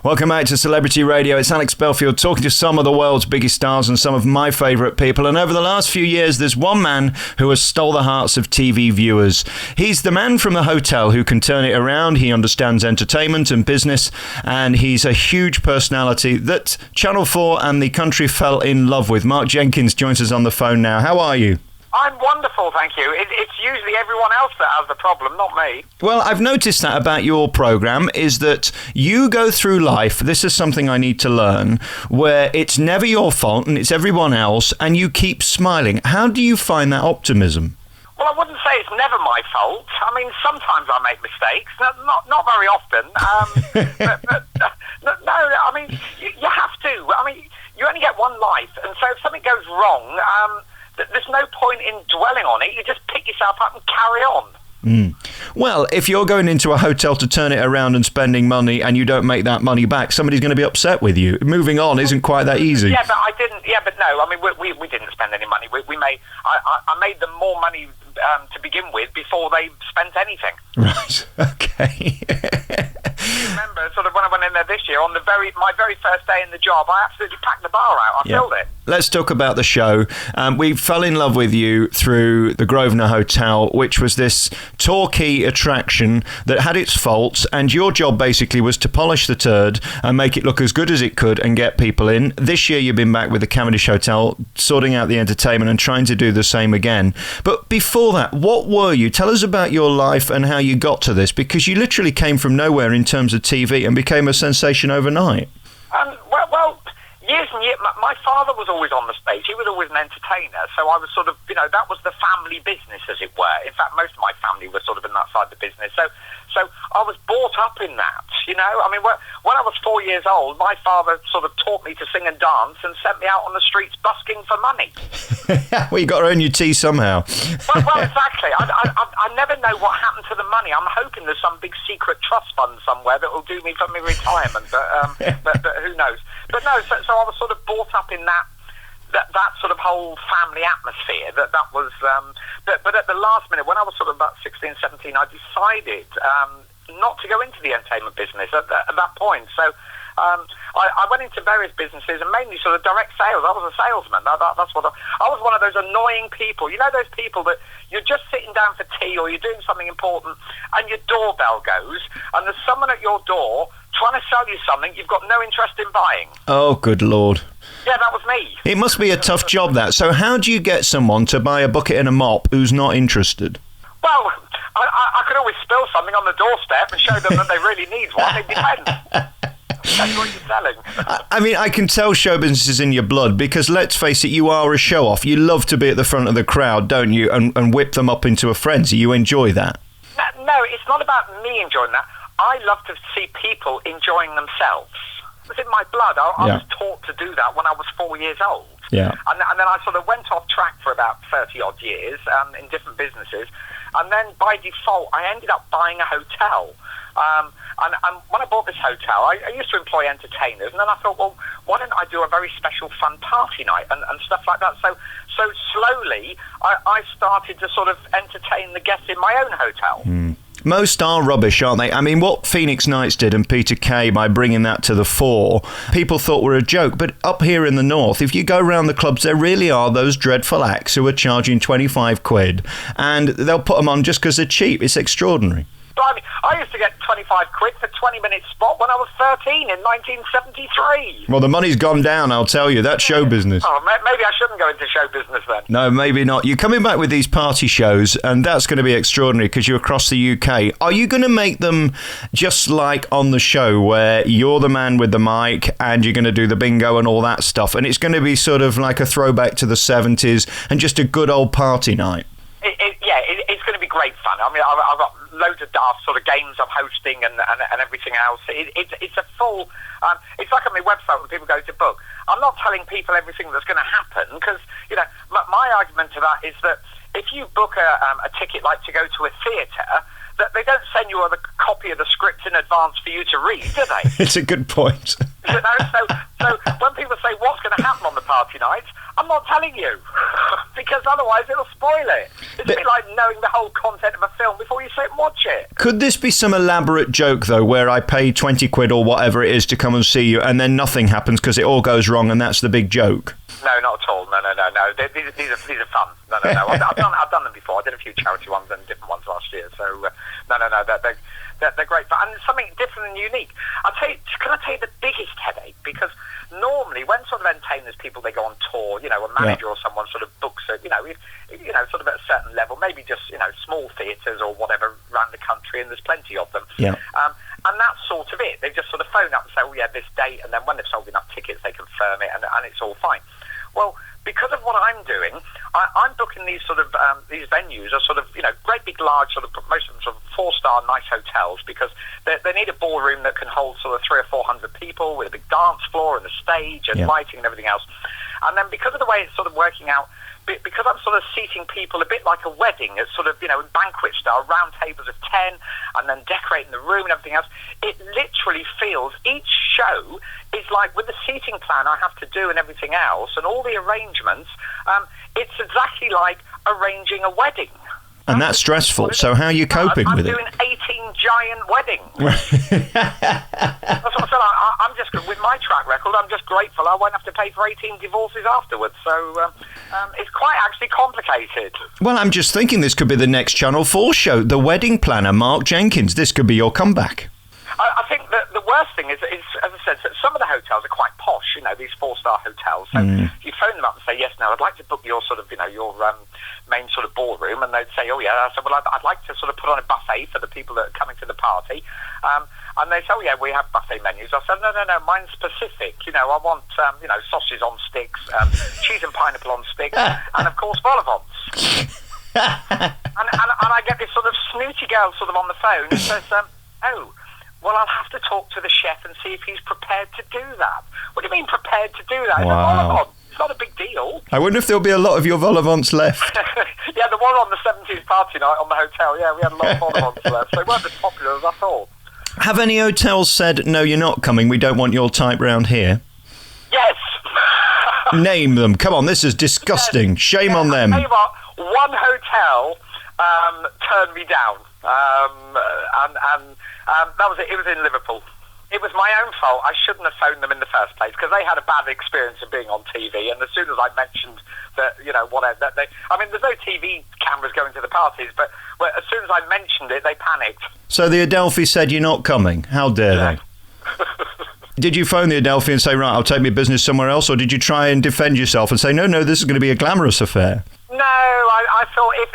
Welcome back to Celebrity Radio. It's Alex Belfield talking to some of the world's biggest stars and some of my favourite people. And over the last few years, there's one man who has stole the hearts of TV viewers. He's the man from the hotel who can turn it around. He understands entertainment and business, and he's a huge personality that Channel 4 and the country fell in love with. Mark Jenkins joins us on the phone now. How are you? I'm wonderful, thank you. It's usually everyone else that has the problem, not me. Well, I've noticed that about your programme, is that you go through life, this is something I need to learn, where it's never your fault and it's everyone else, and you keep smiling. How do you find that optimism? Well, I wouldn't say it's never my fault. I mean, sometimes I make mistakes, not very often. No, I mean, you have to. I mean, you only get one life, and so if something goes wrong, there's no point in dwelling on it. You just pick yourself up and carry on. Well, if you're going into a hotel to turn it around and spending money and you don't make that money back, somebody's going to be upset with you. Moving on isn't quite that easy. Yeah, but I didn't. Yeah, but no. I mean, we didn't spend any money. I made them more money to begin with before they spent anything. Right. Okay. Remember, sort of when I went in there this year, on my very first day in the job, I absolutely packed the bar out. I filled it. Let's talk about the show. We fell in love with you through the Grosvenor Hotel, which was this torquay attraction that had its faults, and your job basically was to polish the turd and make it look as good as it could and get people in. This year you've been back with the Cavendish Hotel, sorting out the entertainment and trying to do the same again. But before that, what were you? Tell us about your life and how you got to this, because you literally came from nowhere in terms of TV and became a sensation overnight. Well, years and years, my father was always on the stage. He was always an entertainer. So I was sort of, that was the family business, as it were. In fact, most of my family was sort of in that side of the business. So I was brought up in that, I mean, when I was 4 years old, my father sort of taught me to sing and dance and sent me out on the streets busking for money. Well, you got to earn your tea somehow. Well, exactly. I never know what happened to the money. I'm hoping there's some big secret trust fund somewhere that will do me for my retirement, but who knows? But no, so I was sort of brought up in that sort of whole family atmosphere. That was, but at the last minute, when I was sort of about 16, 17, I decided not to go into the entertainment business at that point. So I went into various businesses and mainly sort of direct sales. I was a salesman. That's what I was one of those annoying people. Those people that you're just sitting down for tea or you're doing something important and your doorbell goes and there's someone at your door trying to sell you something you've got no interest in buying. Oh, good Lord. Yeah, that was me. It must be a tough job, that. So how do you get someone to buy a bucket and a mop who's not interested? Well, I could always spill something on the doorstep and show them that they really need one. It depends. That's what you're selling. I mean, I can tell show business is in your blood because, let's face it, you are a show-off. You love to be at the front of the crowd, don't you, and whip them up into a frenzy. You enjoy that. No, it's not about me enjoying that. I love to see people enjoying themselves. It was in my blood. I was taught to do that when I was 4 years old. Yeah. And then I sort of went off track for about 30-odd years in different businesses. And then by default, I ended up buying a hotel. And when I bought this hotel, I used to employ entertainers. And then I thought, well, why don't I do a very special fun party night and stuff like that? So slowly, I started to sort of entertain the guests in my own hotel. Most are rubbish, aren't they? I mean, what Phoenix Nights did and Peter Kay by bringing that to the fore, people thought were a joke. But up here in the north, if you go around the clubs, there really are those dreadful acts who are charging 25 quid and they'll put them on just because they're cheap. It's extraordinary. I used to get 25 quid for a 20-minute spot when I was 13 in 1973. Well, the money's gone down, I'll tell you. That's show business. Oh, maybe I shouldn't go into show business then. No, maybe not. You're coming back with these party shows, and that's going to be extraordinary because you're across the UK. Are you going to make them just like on the show where you're the man with the mic and you're going to do the bingo and all that stuff, and it's going to be sort of like a throwback to the 70s and just a good old party night? It's going to be great fun. I mean, I've got loads of daft sort of games I'm hosting and everything else. It's a full... it's like on my website when people go to book. I'm not telling people everything that's going to happen because, my argument to that is that if you book a ticket like to go to a theatre, that they don't send you a copy of the script in advance for you to read, do they? It's a good point. So when people say what's going to happen on the party night, I'm not telling you because otherwise it'll spoil it. It's a bit like knowing the whole content of a film before you sit and watch it. Could this be some elaborate joke, though, where I pay 20 quid or whatever it is to come and see you, and then nothing happens because it all goes wrong, and that's the big joke? No, not at all. No. These are fun. No. I've done them before. I did a few charity ones and different ones last year. So no. They're great fun, and something different and unique. Can I tell you the biggest headache? Because normally, when sort of entertainers people they go on tour, a manager or someone sort of books it, sort of at a certain level, maybe just small theatres or whatever around the country, and there's plenty of them. Yeah. And that's sort of it. They just sort of phone up and say, "Oh yeah, this date," and then when they've sold enough tickets, they confirm it, and it's all fine. Well, because of what I'm doing, I'm booking these sort of these venues are sort of great big large sort of most of them sort of 4-star nice hotels, because they need a ballroom that can hold sort of 300 or 400 people with a big dance floor and a stage and lighting and everything else. And then because of the way it's sort of working out, because I'm sort of seating people a bit like a wedding, it's sort of in banquet style, round tables of 10, and then decorating the room and everything else. It literally feels each show is like, with the seating plan I have to do and everything else, and all the arrangements, it's exactly like arranging a wedding. And that's stressful. So how are you coping with it? I'm doing 18 giant weddings. That's what I said. I'm just, with my track record, I'm just grateful I won't have to pay for 18 divorces afterwards. So it's quite actually complicated. Well, I'm just thinking this could be the next Channel 4 show, The Wedding Planner, Mark Jenkins. This could be your comeback. I think that the worst thing is, as I said, some of the hotels are quite posh, these 4-star hotels. So you phone them up and say, yes, now I'd like to book your sort of, your main sort of ballroom, and they'd say, oh yeah. I said, well, I'd like to sort of put on a buffet for the people that are coming to the party. And they say, oh yeah, we have buffet menus. I said, no, mine's specific. I want, sausages on sticks, cheese and pineapple on sticks, and of course, vol au vents. and I get this sort of snooty girl sort of on the phone who says, oh, well, I'll have to talk to the chef and see if he's prepared to do that. What do you mean prepared to do that? Wow. It's not a big deal. I wonder if there'll be a lot of your vol au vents left. Yeah, there were on the 70s party night on the hotel. Yeah, we had a lot of vol au vents left. They weren't as popular as I thought. Have any hotels said, no, you're not coming, we don't want your type round here? Yes. Name them. Come on, this is disgusting. Yes. Shame on them. I'll tell you what, one hotel turned me down. And that was it. It was in Liverpool. It was my own fault. I shouldn't have phoned them in the first place, because they had a bad experience of being on TV. And as soon as I mentioned that, whatever, there's no TV cameras going to the parties, but as soon as I mentioned it, they panicked. So the Adelphi said, you're not coming. How dare they? Did you phone the Adelphi and say, right, I'll take my business somewhere else? Or did you try and defend yourself and say, no, this is going to be a glamorous affair? No, I thought if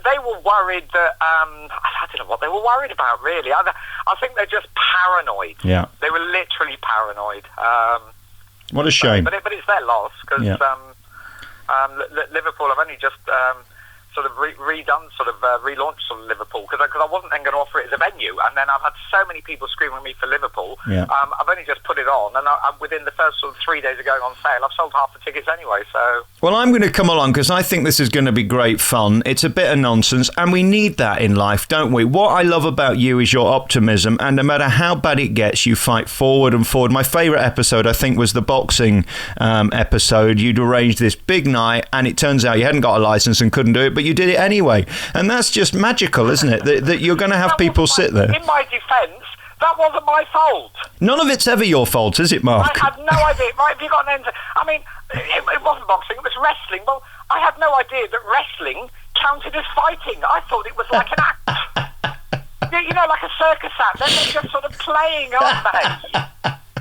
they were worried that, I don't know what they were worried about, really. I think they're just paranoid. Yeah. They were literally paranoid. What a shame. But it's their loss, because Liverpool have only just sort of relaunched sort of Liverpool, because I wasn't then going to offer it as a venue, and then I've had so many people screaming at me for Liverpool. Yeah. I've only just put it on, and within the first sort of 3 days of going on sale, I've sold half the tickets anyway. So. Well, I'm going to come along because I think this is going to be great fun. It's a bit of nonsense, and we need that in life, don't we? What I love about you is your optimism, and no matter how bad it gets, you fight forward and forward. My favourite episode, I think, was the boxing episode. You'd arranged this big night, and it turns out you hadn't got a licence and couldn't do it, but you did it anyway. And that's just magical, isn't it? That you're going to have people sit there. In my defence, that wasn't my fault. None of it's ever your fault, is it, Mark? I had no idea. Right, have you got an answer? I mean, it wasn't boxing, it was wrestling. Well, I had no idea that wrestling counted as fighting. I thought it was like an act. Like a circus act. Then they're just sort of playing, aren't they?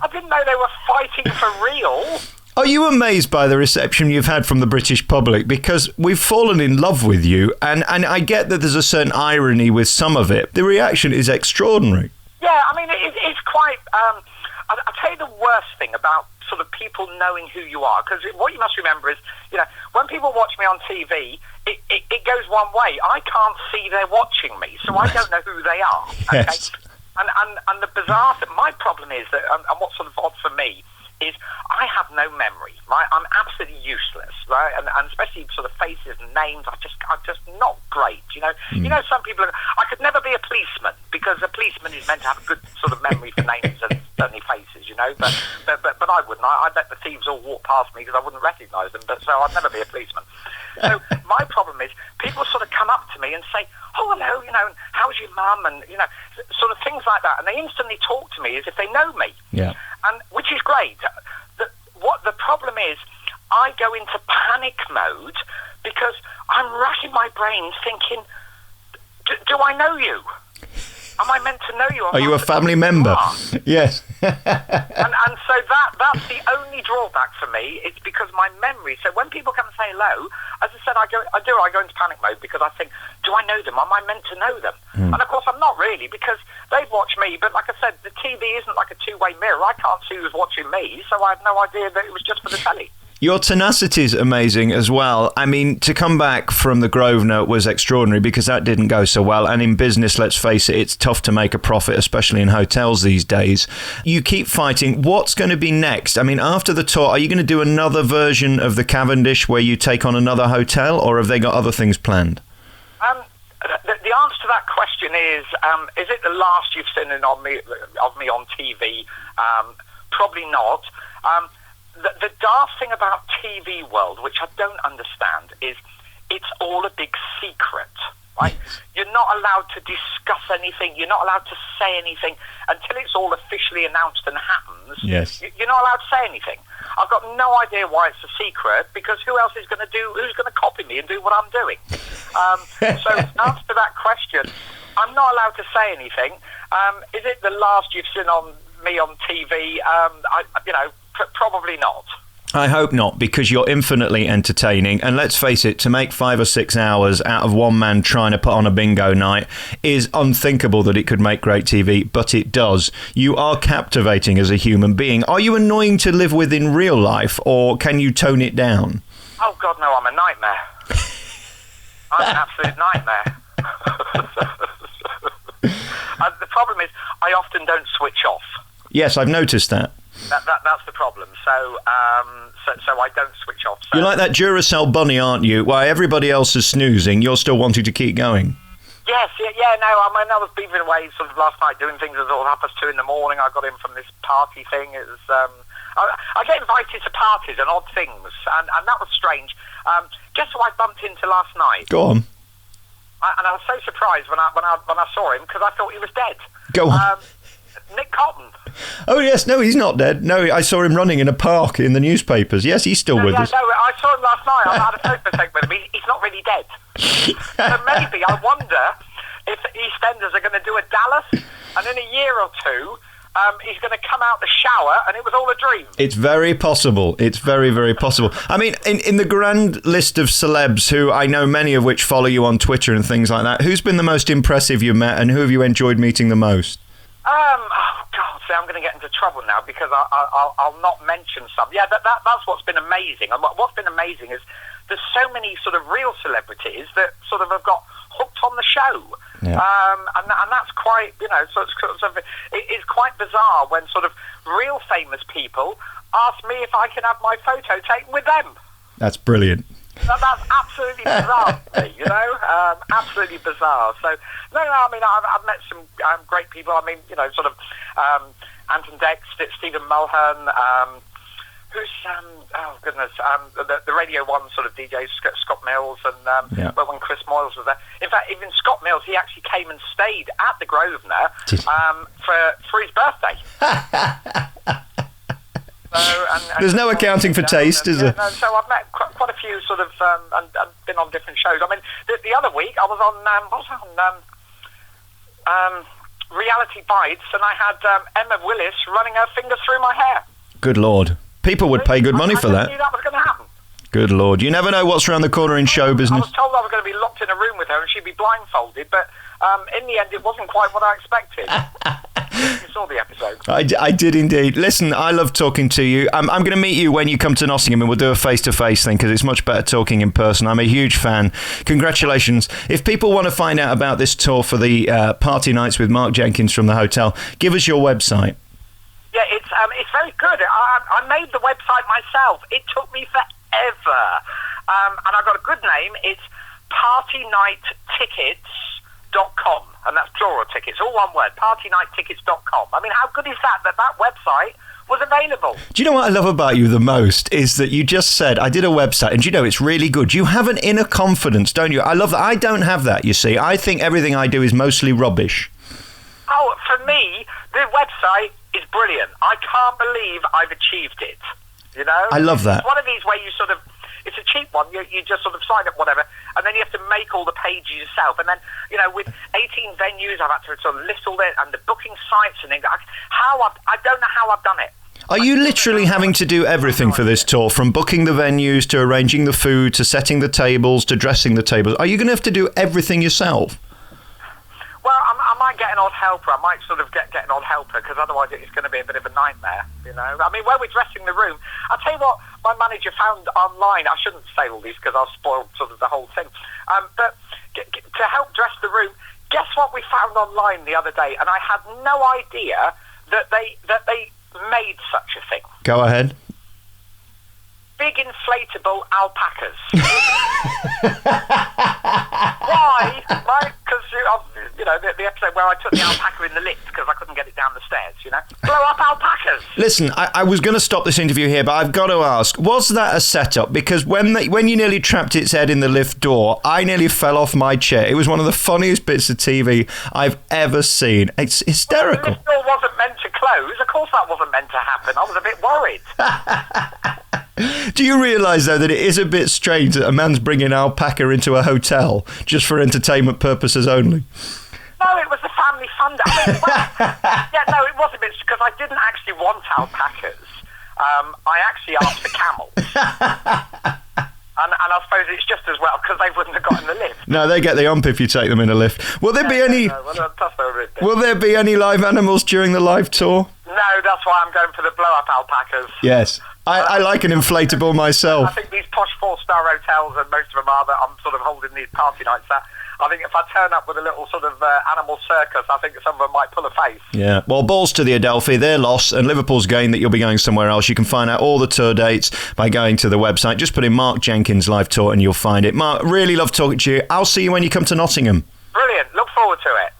I didn't know they were fighting for real. Are you amazed by the reception you've had from the British public? Because we've fallen in love with you, and I get that there's a certain irony with some of it. The reaction is extraordinary. Yeah, I mean, it's quite... I'll tell you the worst thing about sort of people knowing who you are, because what you must remember is, when people watch me on TV, it goes one way. I can't see they're watching me, so I don't know who they are. Okay? Yes. And the bizarre thing, my problem is that, and what's sort of odd for me, is I have no memory, right? I'm absolutely useless, right? And especially sort of faces and names, I'm just not great, some people, I could never be a policeman, because a policeman is meant to have a good sort of memory for names and certainly faces, but I wouldn't. I'd let the thieves all walk past me because I wouldn't recognise them, but so I'd never be a policeman. So my problem is people sort of come up to me and say, oh, hello, and how's your mum, and, sort of things like that, and they instantly talk to me as if they know me, and which is great. What the problem is, I go into panic mode because I'm racking my brains thinking, do I know you? Am I meant to know you? Are you a family member? Yes. and so that's the only drawback for me. It's because my memory. So when people come and say hello, as I said, I go into panic mode because I think, do I know them? Am I meant to know them? And of course I'm not really, because they've watched me. But like I said, the TV isn't like a two-way mirror. I can't see who's watching me, so I had no idea that it was just for the telly. Your tenacity is amazing as well. I mean, to come back from the Grosvenor was extraordinary because that didn't go so well. And in business, let's face it, it's tough to make a profit, especially in hotels these days. You keep fighting. What's going to be next? I mean, after the tour, are you going to do another version of the Cavendish where you take on another hotel, or have they got other things planned? The answer to that question is it the last you've seen of me on TV? Probably not. The daft thing about TV world, which I don't understand, is it's all a big secret, right? You're not allowed to discuss anything. You're not allowed to say anything until it's all officially announced and happens. Yes. You're not allowed to say anything. I've got no idea why it's a secret, because who's going to copy me and do what I'm doing? So answer to that question, I'm not allowed to say anything. Is it the last you've seen on me on TV? Probably not. I hope not, because you're infinitely entertaining. And let's face it, to make 5 or 6 hours out of one man trying to put on a bingo night is unthinkable that it could make great TV, but it does. You are captivating as a human being. Are you annoying to live with in real life, or can you tone it down? Oh, God, no, I'm a nightmare. I'm an absolute nightmare. The problem is I often don't switch off. Yes, I've noticed that. That's the problem. So I don't switch off. So. You're like that Duracell bunny, aren't you? While everybody else is snoozing, you're still wanting to keep going. Yes, yeah, no. I mean, I was beavering away sort of last night doing things at sort of 2:30 in the morning. I got in from this party thing. It was I get invited to parties and odd things, and that was strange. Guess who I bumped into last night? Go on. And I was so surprised when I saw him, because I thought he was dead. Go on. Nick Cotton. Oh, yes. No, he's not dead. No, I saw him running in a park in the newspapers. Yes, he's still with us. No, I saw him last night. I had a photo taken with him. He's not really dead. So maybe, I wonder if the EastEnders are going to do a Dallas, and in a year or two, he's going to come out the shower and it was all a dream. It's very possible. It's very, very possible. I mean, in the grand list of celebs, who I know many of which follow you on Twitter and things like that, who's been the most impressive you've met, and who have you enjoyed meeting the most? Oh, God, see, I'm going to get into trouble now because I'll not mention some. Yeah, that's what's been amazing. And what's been amazing is there's so many sort of real celebrities that sort of have got hooked on the show. Yeah. And that's quite, it's quite bizarre when sort of real famous people ask me if I can have my photo taken with them. That's brilliant. That's absolutely bizarre, absolutely bizarre. So, no, I mean, I've met some great people. I mean, sort of Anton Dex, Stephen Mulhern, who's, oh goodness, the Radio 1 sort of DJ, Scott Mills, and when Chris Moyles was there. In fact, even Scott Mills, he actually came and stayed at the Grosvenor for his birthday. There's no accounting for taste, is there? So I've met quite a few sort of, and been on different shows. I mean, the other week I was on Reality Bites, and I had Emma Willis running her fingers through my hair. Good Lord. People would pay good money for that. I knew that was going to happen. Good Lord. You never know what's around the corner in show business. I was told I was going to be locked in a room with her and she'd be blindfolded, but in the end it wasn't quite what I expected. You saw the episode. I did indeed. Listen, I love talking to you. I'm going to meet you when you come to Nottingham, and we'll do a face-to-face thing because it's much better talking in person. I'm a huge fan. Congratulations. If people want to find out about this tour for the party nights with Mark Jenkins from the hotel, give us your website. Yeah, it's very good. I made the website myself. It took me forever. And I got a good name. It's partynighttickets.com. And that's plural tickets, all one word, partynighttickets.com. I mean, how good is that? That website was available. Do you know what I love about you the most is that you just said, I did a website, and it's really good. You have an inner confidence, don't you? I love that. I don't have that, you see. I think everything I do is mostly rubbish. Oh, for me, the website is brilliant. I can't believe I've achieved it, you know? I love that. It's one of these where you sort of, it's a cheap one, you just sort of sign up whatever, and then you have to make all the pages yourself, and then, you know, with 18 venues, I've had to sort of list all that, and the booking sites, and I don't know how I've done it. Are you literally having to do everything for this tour, from booking the venues to arranging the food to setting the tables to dressing the tables? Are you going to have to do everything yourself? Well, I might get an odd helper. I might sort of get an odd helper, because otherwise it's going to be a bit of a nightmare, you know. I mean, when we're dressing the room, I'll tell you what my manager found online. I shouldn't say all this because I'll spoil sort of the whole thing. But to help dress the room, guess what we found online the other day? And I had no idea that they made such a thing. Go ahead. Big inflatable alpacas. Why? Right? Because, you know, the episode where I took the alpaca in the lift because I couldn't get it down the stairs, you know? Blow up alpacas. Listen, I was going to stop this interview here, but I've got to ask, was that a setup? Because when you nearly trapped its head in the lift door, I nearly fell off my chair. It was one of the funniest bits of TV I've ever seen. It's hysterical. Well, the lift door wasn't meant to close. Of course that wasn't meant to happen. I was a bit worried. Do you realise, though, that it is a bit strange that a man's bringing alpaca into a hotel just for entertainment purposes only? No, it was the family fund. I mean, it was a bit, because I didn't actually want alpacas. I actually asked for camels. And I suppose it's just as well, because they wouldn't have got in the lift. No, they get the ump if you take them in a lift. Will there be any... Will there be any live animals during the live tour? No, that's why I'm going for the blow-up alpacas. Yes. I like an inflatable myself. I think these posh four-star hotels, and most of them are, that I'm sort of holding these party nights at, I think if I turn up with a little sort of animal circus, I think some of them might pull a face. Yeah. Well, balls to the Adelphi, their loss, and Liverpool's gain that you'll be going somewhere else. You can find out all the tour dates by going to the website. Just put in Mark Jenkins live tour and you'll find it. Mark, really love talking to you. I'll see you when you come to Nottingham. Brilliant. Look forward to it.